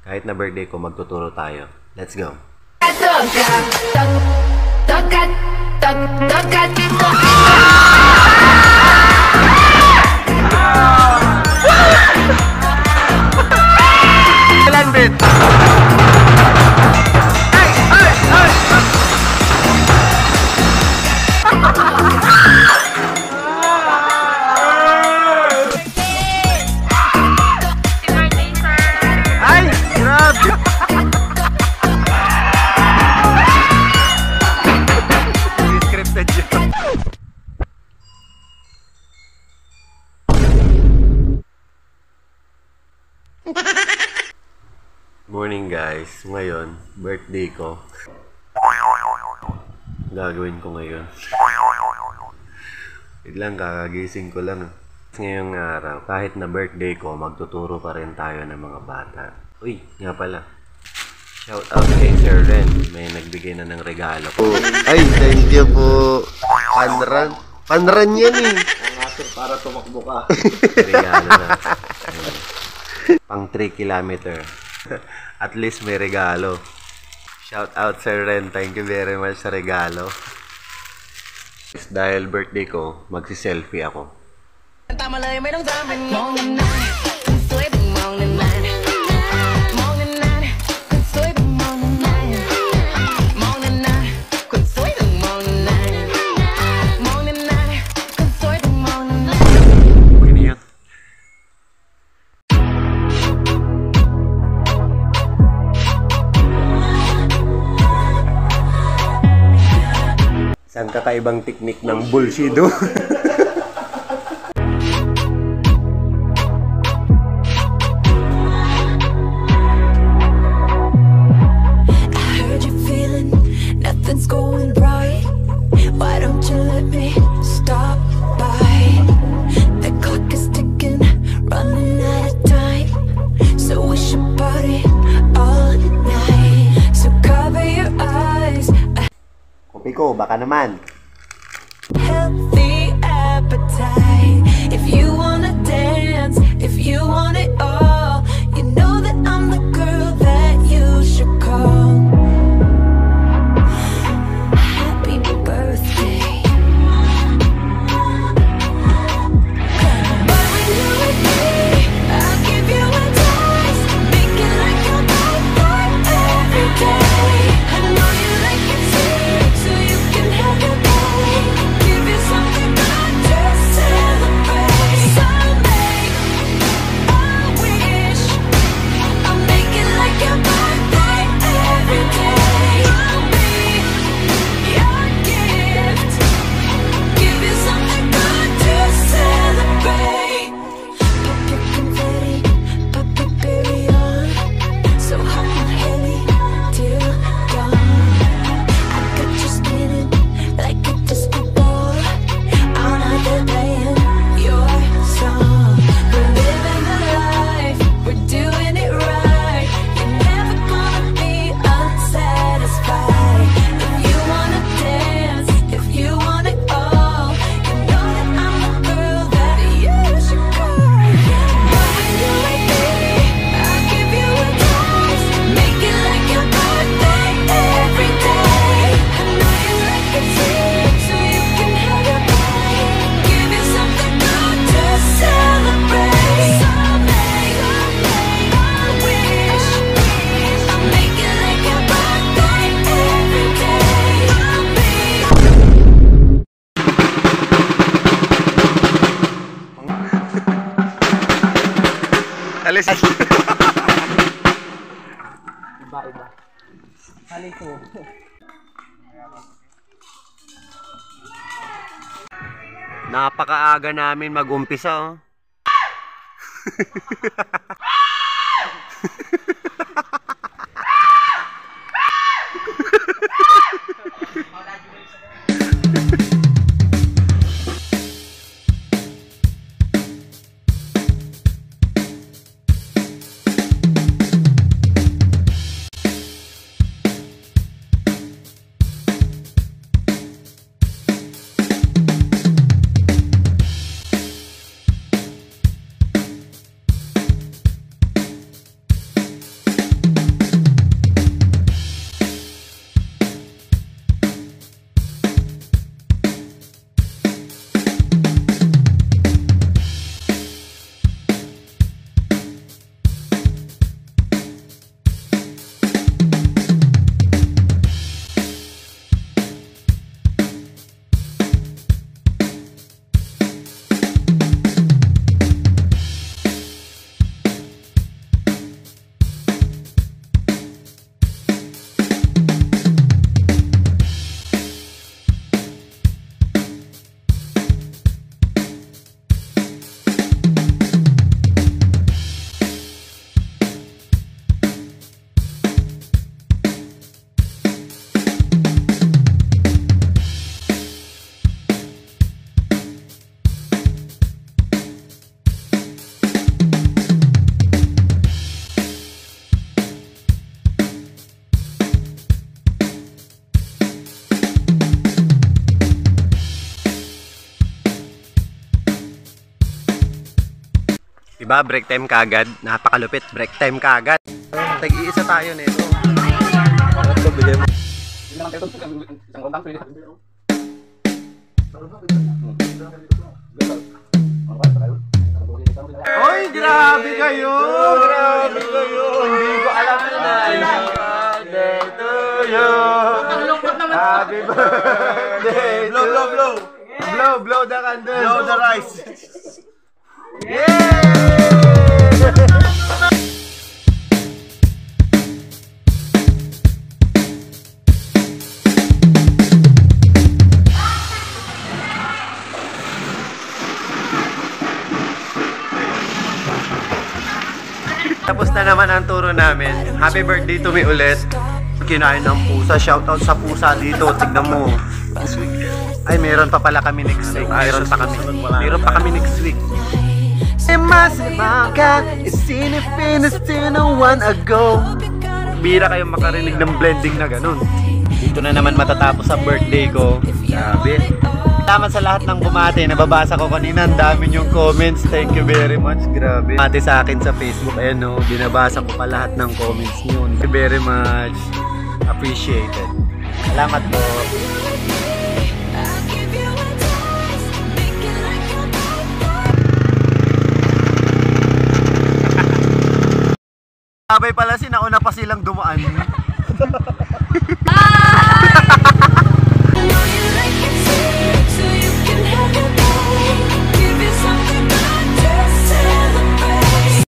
Kahit na birthday ko, magtuturo tayo. Let's go! Landed! Morning guys, ngayon birthday ko. Gagawin ko ngayon. Biglang kakagising ko lang. Ngayong araw, kahit na birthday ko, magtuturo pa rin tayo ng mga bata. Uy, nga pala. Shout out kay Sir Ren. May nagbigay na ng regalo ko. Ay, thank you po. Panran. Panran yan eh. Para tumakbo ka. Regalo na. Pang 3 kilometer. At least may regalo. Shout out Sir Ren. Thank you very much sa regalo. Dahil birthday ko, magsi-selfie ako. Isang kakaibang teknik ng bullshido. Ko, baka naman. Healthy appetite. If you wanna dance, if you want it all, you know that I'm the girl that you should call. Happy birthday. But when you're with me, I'll give you a taste, make it like your birthday every day. I know you like it sweet, so you can have your way. Give you something good to celebrate. So make a wish, I'll make it like your birthday every day. I'll be your gift, give you something good to celebrate. Pop your confetti, pop your berry on, so hot and heavy till dawn. I got you spinning like a disco ball, all night they're playing your song. We're living the life, we're doing it right. You're never gonna be unsatisfied. If you wanna dance, if you want it all, you know that I'm the girl that you should call. But when you're with me, I'll give you a taste, make it like your birthday every day. I know you like it sweet, so you can have your way. Give you something good to celebrate. So make a wish, I'll make it like your birthday every day. I'll be Alis. Iba. Halay ko. Napakaaga namin mag-umpisa, oh. Diba, break time kagad. Napakalupit, break time kagad. Tag-iisa tayo nito. Ito, bigyan mo. Oy, grabe kayo! Grabe kayo! Hindi ko alam na birthday to you! Happy birthday to you! Blow the candle! Blow the rice! Tapos na naman ang turo namin. Happy birthday to me ulit. Kinain ng pusa. Shoutout sa pusa dito. Tignan mo. Ay, meron pa pala kami next week. Meron pa kami next week. Bira kayong makarinig ng blending na ganun. Dito na naman matatapos ang birthday ko. Grabe. Salamat sa lahat ng bumati. Nababasa ko kanina. Ang dami yung comments. Thank you very much. Grabe. Bumati sa akin sa Facebook. Ayan o. Binabasa ko pa lahat ng comments nyo. Thank you very much. Appreciated. Salamat po. Sabay pala, sinauna pa silang dumaan.